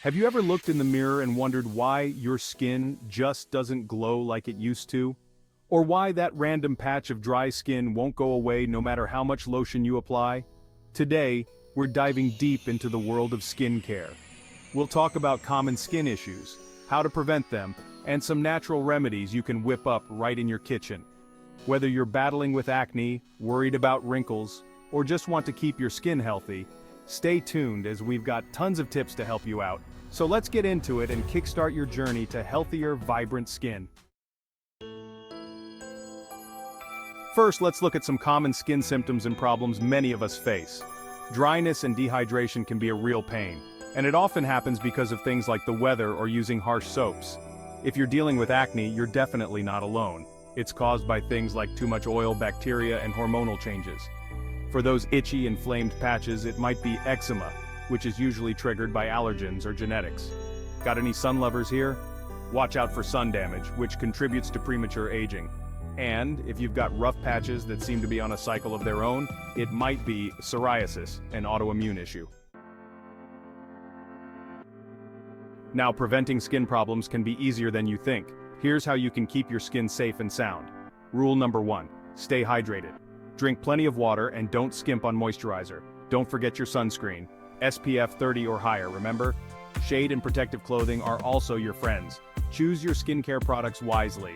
Have you ever looked in the mirror and wondered why your skin just doesn't glow like it used to? Or why that random patch of dry skin won't go away no matter how much lotion you apply? Today, we're diving deep into the world of skincare. We'll talk about common skin issues, how to prevent them, and some natural remedies you can whip up right in your kitchen. Whether you're battling with acne, worried about wrinkles, or just want to keep your skin healthy, stay tuned as we've got tons of tips to help you out. So let's get into it and kickstart your journey to healthier, vibrant skin. First, let's look at some common skin symptoms and problems many of us face. Dryness and dehydration can be a real pain, and it often happens because of things like the weather or using harsh soaps. If you're dealing with acne, you're definitely not alone. It's caused by things like too much oil, bacteria, and hormonal changes. For those itchy, inflamed patches, it might be eczema, which is usually triggered by allergens or genetics. Got any sun lovers here? Watch out for sun damage, which contributes to premature aging. And if you've got rough patches that seem to be on a cycle of their own, it might be psoriasis, an autoimmune issue. Now, preventing skin problems can be easier than you think. Here's how you can keep your skin safe and sound. Rule number 1, stay hydrated. Drink plenty of water and don't skimp on moisturizer. Don't forget your sunscreen. SPF 30 or higher, remember? Shade and protective clothing are also your friends. Choose your skincare products wisely.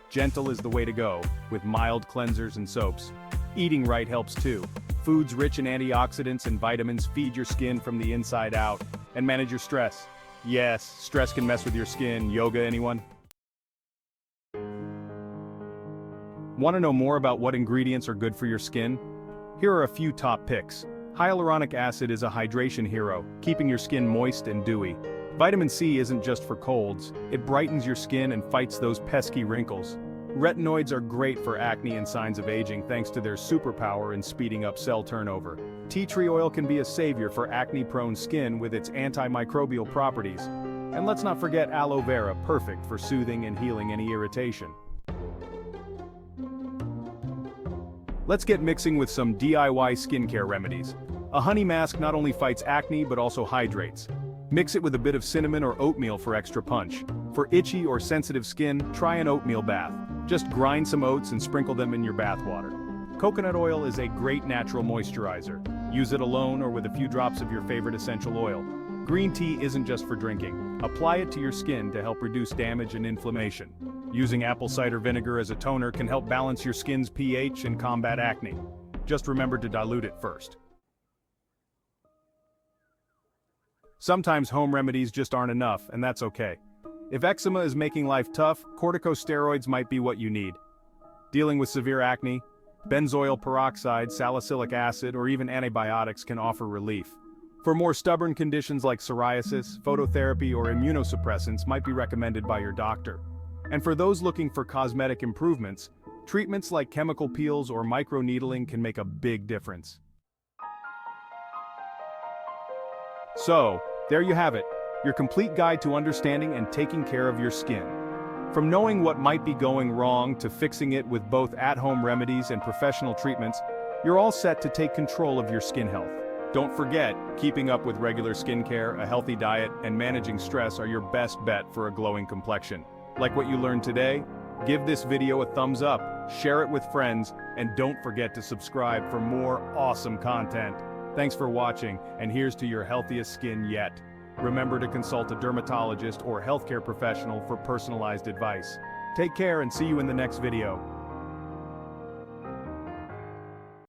Gentle is the way to go, with mild cleansers and soaps. Eating right helps too. Foods rich in antioxidants and vitamins feed your skin from the inside out. And manage your stress. Yes, stress can mess with your skin. Yoga, anyone? Want to know more about what ingredients are good for your skin? Here are a few top picks. Hyaluronic acid is a hydration hero, keeping your skin moist and dewy. Vitamin C isn't just for colds, it brightens your skin and fights those pesky wrinkles. Retinoids are great for acne and signs of aging thanks to their superpower in speeding up cell turnover. Tea tree oil can be a savior for acne-prone skin with its antimicrobial properties. And let's not forget aloe vera, perfect for soothing and healing any irritation. Let's get mixing with some DIY skincare remedies. A honey mask not only fights acne but also hydrates. Mix it with a bit of cinnamon or oatmeal for extra punch. For itchy or sensitive skin, try an oatmeal bath. Just grind some oats and sprinkle them in your bath water. Coconut oil is a great natural moisturizer. Use it alone or with a few drops of your favorite essential oil. Green tea isn't just for drinking. Apply it to your skin to help reduce damage and inflammation. Using apple cider vinegar as a toner can help balance your skin's pH and combat acne. Just remember to dilute it first. Sometimes home remedies just aren't enough, and that's okay. If eczema is making life tough, corticosteroids might be what you need. Dealing with severe acne, benzoyl peroxide, salicylic acid, or even antibiotics can offer relief. For more stubborn conditions like psoriasis, phototherapy, or immunosuppressants might be recommended by your doctor. And for those looking for cosmetic improvements, treatments like chemical peels or microneedling can make a big difference. So, there you have it, your complete guide to understanding and taking care of your skin. From knowing what might be going wrong to fixing it with both at-home remedies and professional treatments, you're all set to take control of your skin health. Don't forget, keeping up with regular skincare, a healthy diet, and managing stress are your best bet for a glowing complexion. Like what you learned today? Give this video a thumbs up, share it with friends, and don't forget to subscribe for more awesome content. Thanks for watching, and here's to your healthiest skin yet. Remember to consult a dermatologist or healthcare professional for personalized advice. Take care and see you in the next video.